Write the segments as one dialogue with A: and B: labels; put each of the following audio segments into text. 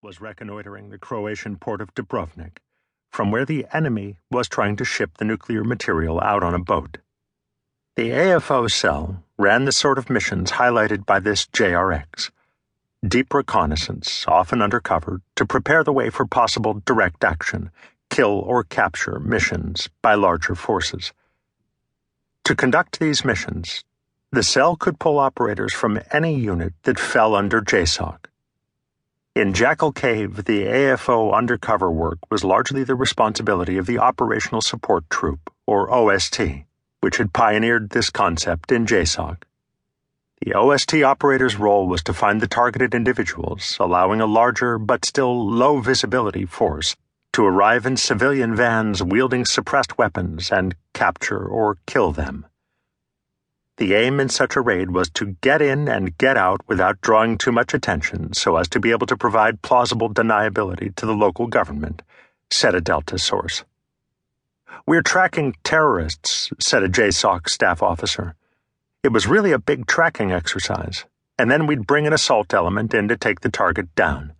A: was reconnoitering the Croatian port of Dubrovnik, from where the enemy was trying to ship the nuclear material out on a boat. The AFO cell ran the sort of missions highlighted by this JRX: deep reconnaissance, often undercover, to prepare the way for possible direct action, kill or capture missions by larger forces. To conduct these missions, the cell could pull operators from any unit that fell under JSOC. In Jackal Cave, the AFO undercover work was largely the responsibility of the Operational Support Troop, or OST, which had pioneered this concept in JSOC. The OST operator's role was to find the targeted individuals, allowing a larger but still low-visibility force to arrive in civilian vans wielding suppressed weapons and capture or kill them. The aim in such a raid was to get in and get out without drawing too much attention so as to be able to provide plausible deniability to the local government, said a Delta source. "We're tracking terrorists," said a JSOC staff officer. "It was really a big tracking exercise, and then we'd bring an assault element in to take the target down."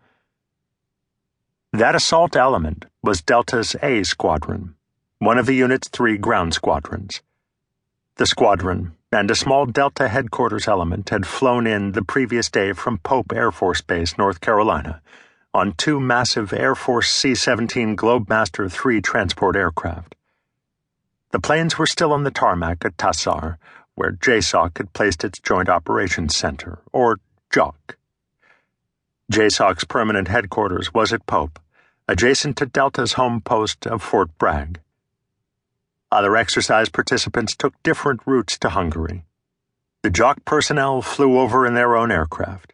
A: That assault element was Delta's A Squadron, one of the unit's 3 ground squadrons. The squadron and a small Delta headquarters element had flown in the previous day from Pope Air Force Base, North Carolina, on 2 massive Air Force C-17 Globemaster III transport aircraft. The planes were still on the tarmac at Tassar, where JSOC had placed its Joint Operations Center, or JOC. JSOC's permanent headquarters was at Pope, adjacent to Delta's home post of Fort Bragg. Other exercise participants took different routes to Hungary. The JOC personnel flew over in their own aircraft,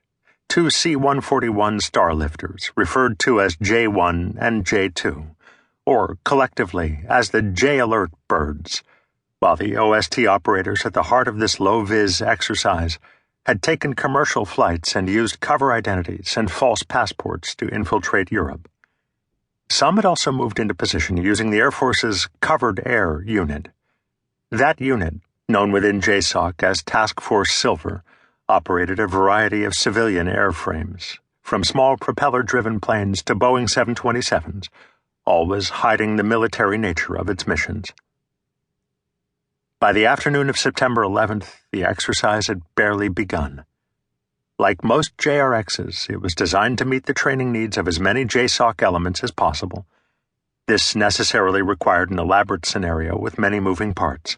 A: 2 C-141 Starlifters, referred to as J-1 and J-2, or collectively as the J-Alert birds, while the OST operators at the heart of this low-vis exercise had taken commercial flights and used cover identities and false passports to infiltrate Europe. Some had also moved into position using the Air Force's Covered Air Unit. That unit, known within JSOC as Task Force Silver, operated a variety of civilian airframes, from small propeller-driven planes to Boeing 727s, always hiding the military nature of its missions. By the afternoon of September 11th, the exercise had barely begun. Like most JRXs, it was designed to meet the training needs of as many JSOC elements as possible. This necessarily required an elaborate scenario with many moving parts.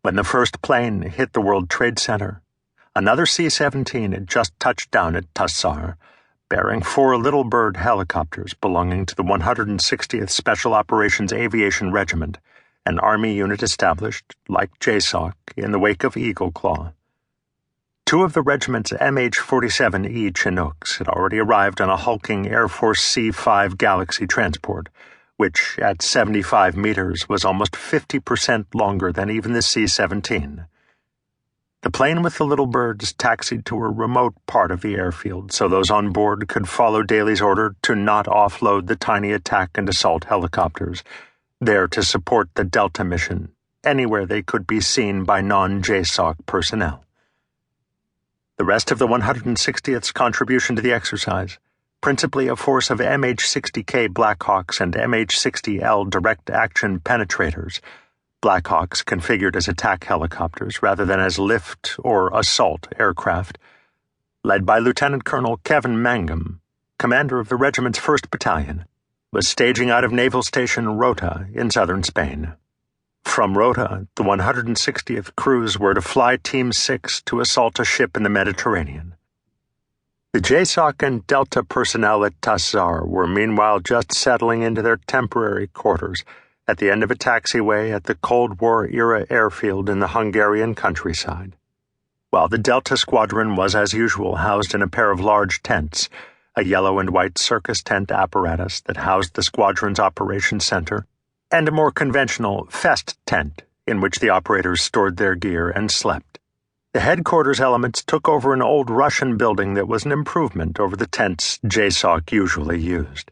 A: When the first plane hit the World Trade Center, another C-17 had just touched down at Tassar, bearing 4 Little Bird helicopters belonging to the 160th Special Operations Aviation Regiment, an Army unit established, like JSOC, in the wake of Eagle Claw. 2 of the regiment's MH-47E Chinooks had already arrived on a hulking Air Force C-5 Galaxy transport, which, at 75 meters, was almost 50% longer than even the C-17. The plane with the Little Birds taxied to a remote part of the airfield so those on board could follow Daly's order to not offload the tiny attack and assault helicopters, there to support the Delta mission anywhere they could be seen by non-JSOC personnel. The rest of the 160th's contribution to the exercise, principally a force of MH-60K Blackhawks and MH-60L direct-action penetrators, Blackhawks configured as attack helicopters rather than as lift or assault aircraft, led by Lieutenant Colonel Kevin Mangum, commander of the regiment's 1st Battalion, was staging out of Naval Station Rota in southern Spain. From Rota, the 160th crews were to fly Team 6 to assault a ship in the Mediterranean. The JSOC and Delta personnel at Tassar were meanwhile just settling into their temporary quarters at the end of a taxiway at the Cold War-era airfield in the Hungarian countryside, while the Delta Squadron was as usual housed in a pair of large tents, a yellow and white circus tent apparatus that housed the squadron's operations center, and a more conventional fest tent in which the operators stored their gear and slept. The headquarters elements took over an old Russian building that was an improvement over the tents JSOC usually used.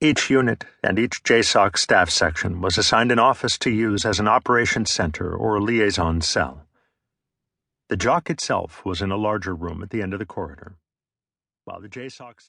A: Each unit and each JSOC staff section was assigned an office to use as an operations center or liaison cell. The JOC itself was in a larger room at the end of the corridor, while the JSOC